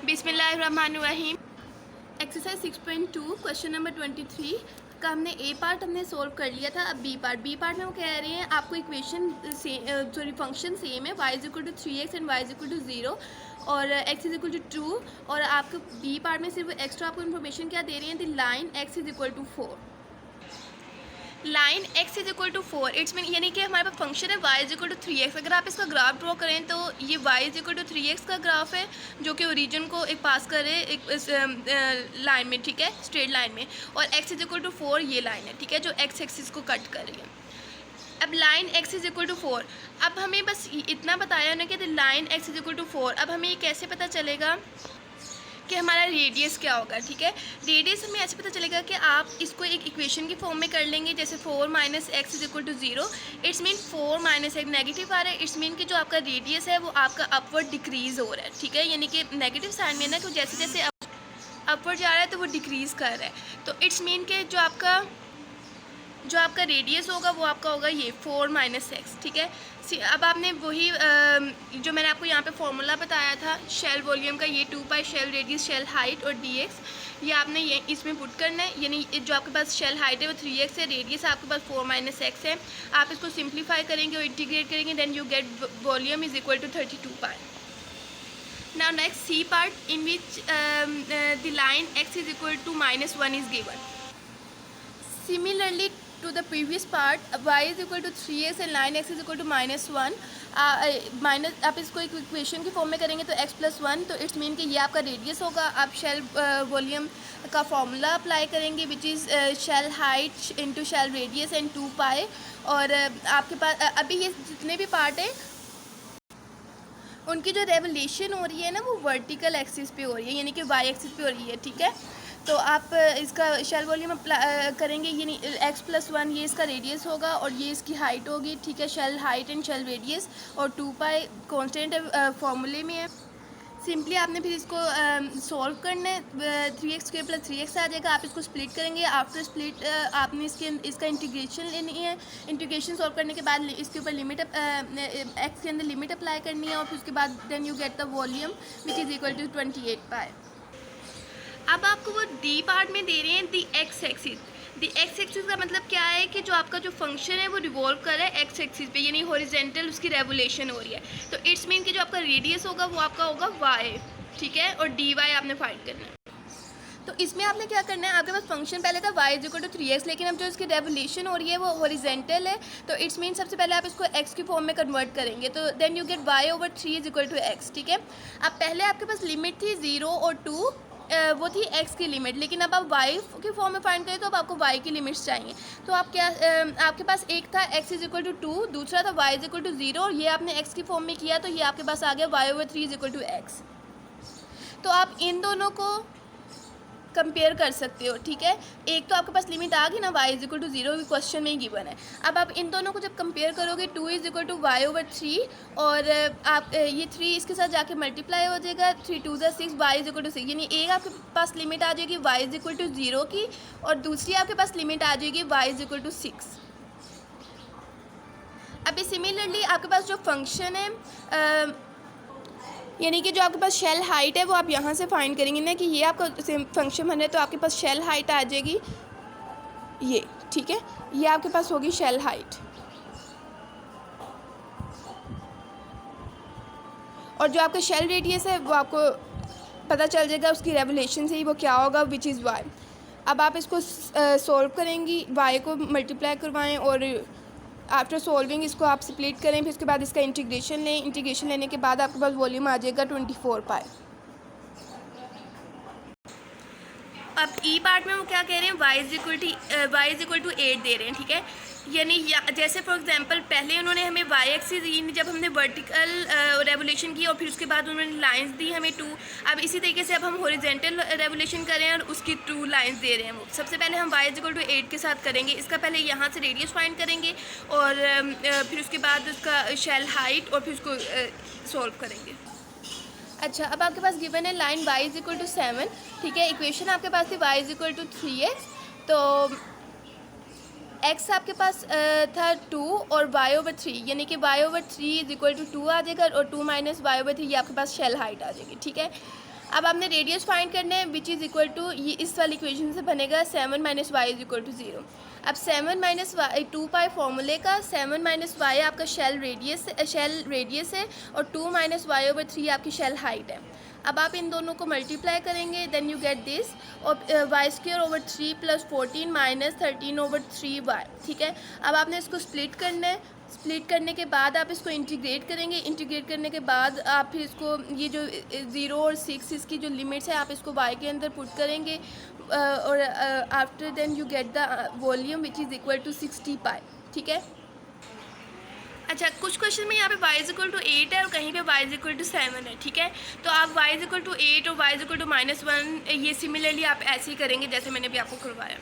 बिस्मिल्लाहिर्रहमानिर्रहीम। Exercise 6.2 question number 23 का हमने ए पार्ट हमने सोल्व कर लिया था। अब बी पार्ट में वो कह रहे हैं आपको इक्वेशन फंक्शन सेम है, y is equal to 3x and y is equal to 0 और x इज इक्वल टू 2 और आपको बी पार्ट में सिर्फ एक्स्ट्रा आपको इन्फॉर्मेशन क्या दे रही है, the line x is equal to 4। Line x is equal to 4 it's mean यानी कि हमारे पास फंक्शन है y is equal to 3x। अगर आप इसका ग्राफ ड्रॉ करें तो ये y is equal to 3x का ग्राफ है जो कि ओरिजिन को एक पास करे एक लाइन में, ठीक है, स्ट्रेट लाइन में, और x इज इक्वल टू 4 ये लाइन है, ठीक है, जो x एक्सिस को कट कर रही है। अब line x is equal to 4, अब हमें बस इतना बताया उन्होंने कि line x is equal to 4। अब हमें ये कैसे पता चलेगा कि हमारा रेडियस क्या होगा, ठीक है। रेडियस हमें ऐसे पता चलेगा कि आप इसको एक इक्वेशन की फॉर्म में कर लेंगे, जैसे 4 minus x is equal to 0। It's mean 4 minus x negative आ रहा है, इट्स मीन कि जो आपका रेडियस है वो आपका अपवर्ड डिक्रीज़ हो रहा है, ठीक है, यानी कि नेगेटिव साइन में ना कि जैसे जैसे अपवर्ड जा रहा है तो वो डिक्रीज़ कर रहा है। तो इट्स मीन कि जो आपका रेडियस होगा वो आपका होगा ये 4 माइनस एक्स, ठीक है। अब आपने वही जो मैंने आपको यहाँ पे फॉर्मूला बताया था शेल वॉल्यूम का, ये 2 पाई शेल रेडियस शेल हाइट और dx, ये आपने ये इसमें पुट करना है। यानी जो आपके पास शेल हाइट है वो 3x है, रेडियस आपके पास 4 माइनस एक्स है। आप इसको सिंप्लीफाई करेंगे और इंटीग्रेट करेंगे, then you get volume is equal to 32 pi. Now next C part in which the line x is equal to -1 is given. Similarly to the previous part, y is equal to 3x and line x is equal to -1 minus आप इसको एक equation की form में करेंगे तो x plus 1, तो it's mean कि ये आपका रेडियस होगा। आप शेल वॉल्यूम का फॉर्मूला अप्लाई करेंगे which is shell height into shell radius and 2 pi. और आपके पास अभी ये जितने भी पार्ट हैं उनकी जो रेवोल्यूशन हो रही है ना वो वर्टिकल एक्सिस पे हो रही है, यानी कि वाई एक्सिस पे हो रही है, ठीक है। तो आप इसका शेल वॉल्यूम करेंगे, यानी x प्लस 1 ये इसका रेडियस होगा और ये इसकी हाइट होगी, ठीक है, shell height and shell radius, और 2 पाई कॉन्स्टेंट फॉर्मूले में है। सिंपली आपने फिर इसको सॉल्व करना है, 3x स्क्वायर प्लस 3x आ जाएगा। आप इसको स्प्लिट करेंगे, आफ्टर स्प्लिट आपने इसका इंटीग्रेशन लेनी है। इंटीग्रेशन सॉल्व करने के बाद इसके ऊपर लिमिट x के अंदर लिमिट अप्लाई करनी है और फिर उसके बाद then you get the volume which is equal to 28 pi. अब आपको वो डी पार्ट में दे रहे हैं the x axis. The x axis का मतलब क्या है कि जो आपका जो फंक्शन है वो रिवॉल्व कर रहा है एक्स एक्सिस पे, यानी हॉरिजेंटल उसकी रेवोल्यूशन हो रही है। तो इट्स मीन कि जो आपका रेडियस होगा वो आपका होगा वाई, ठीक है, और डी वाई आपने फाइंड करना है। तो इसमें आपने क्या करना है, आपके पास फंक्शन पहले था y is equal to 3x, लेकिन अब जो इसकी रेवोल्यूशन हो रही है वो हॉरिजेंटल है। तो इट्स मीन सबसे पहले आप इसको x की फॉर्म में कन्वर्ट करेंगे, तो then you get y over 3 is equal to x, ठीक है। अब पहले आपके पास लिमिट थी 0 और 2, वो थी x की लिमिट, लेकिन अब आप y के फॉर्म में फाइंड करें तो अब आपको y की लिमिट्स चाहिए। तो आप क्या आपके पास एक था x इज इक्वल टू 2, दूसरा था y इज इक्वल टू 0, और ये आपने x की फॉर्म में किया तो ये आपके पास आ गया y over 3 is equal to x। तो आप इन दोनों को कंपेयर कर सकते हो, ठीक है। एक तो आपके पास लिमिट आ गई ना y is equal to 0, question में ही गिवन है। अब आप इन दोनों को जब कंपेयर करोगे 2 is equal to y over 3, और आप ये 3 इसके साथ जाके मल्टीप्लाई हो जाएगा, 3 2 6, y इज इक्वल टू 6, यानी एक आपके पास लिमिट आ जाएगी y इज इक्वल टू 0 की, और दूसरी आपके पास लिमिट आ जाएगी y इज इक्वल टू 6। अभी सिमिलरली आपके पास जो फंक्शन है यानी कि जो आपके पास शेल हाइट है वो आप यहाँ से फाइंड करेंगे ना कि ये आपका फंक्शन बन रहा है, तो आपके पास शेल हाइट आ जाएगी ये, ठीक है, ये आपके पास होगी शेल हाइट। और जो आपका शेल रेडियस है वो आपको पता चल जाएगा उसकी रेवोल्यूशन से ही वो क्या होगा, विच इज़ वाई। अब आप इसको सॉल्व करेंगी, वाई को मल्टीप्लाई करवाएं और आफ्टर सॉल्विंग इसको आप स्प्लिट करें, फिर उसके बाद इसका इंटीग्रेशन लें। इंटीग्रेशन लेने के बाद आपके पास वॉल्यूम आ जाएगा 24 पाई। अब ई पार्ट में वो क्या कह रहे हैं, y इज इक्वल टू 8 दे रहे हैं, ठीक है। यानी जैसे फॉर एग्जांपल पहले उन्होंने हमें y एक्सिस दी, जब हमने वर्टिकल रेवोल्यूशन की और फिर उसके बाद उन्होंने लाइंस दी हमें 2। अब इसी तरीके से अब हम हॉरिजेंटल रेवोल्यूशन करें और उसकी 2 लाइंस दे रहे हैं वो। सबसे पहले हम y इज इक्वल टू 8 के साथ करेंगे, इसका पहले यहाँ से रेडियस फाइंड करेंगे और फिर उसके बाद उसका शेल हाइट और फिर उसको सॉल्व करेंगे। अच्छा, अब आपके पास गिवन है line y is equal to 7, ठीक है। इक्वेशन आपके पास थी y is equal to 3x, तो x आपके पास था 2 और y ओवर 3, यानी कि y over 3 is equal to 2 आ जाएगा, और 2 माइनस y ओवर 3 ये आपके पास शेल हाइट आ जाएगी, ठीक है। अब आपने रेडियस फाइंड करना है विच इज़ इक्वल टू, ये इस वाली इक्वेशन से बनेगा 7 minus y is equal to 0। अब 7 माइनस वाई 2 पाई फॉर्मूले का 7 माइनस वाई आपका शेल रेडियस है और 2 माइनस वाई ओवर 3 आपकी शेल हाइट है। अब आप इन दोनों को मल्टीप्लाई करेंगे देन यू गेट दिस, और y square over 3 plus 14 minus 13 over 3 y. ठीक है, अब आपने इसको स्प्लिट करना है। स्प्लिट करने के बाद आप इसको इंटीग्रेट करेंगे। इंटीग्रेट करने के बाद आप फिर इसको ये जो 0 और 6 इसकी जो लिमिट्स है आप इसको y के अंदर पुट करेंगे और after then you get the volume which is equal to 60 pi. ठीक है, अच्छा कुछ क्वेश्चन में यहाँ पे y इज इक्वल टू 8 है और कहीं पे y इज इक्वल टू 7 है। ठीक है, तो आप y इज इक्वल टू 8 और y इज इक्वल टू -1 ये सिमिलरली आप ऐसे ही करेंगे जैसे मैंने अभी आपको करवाया।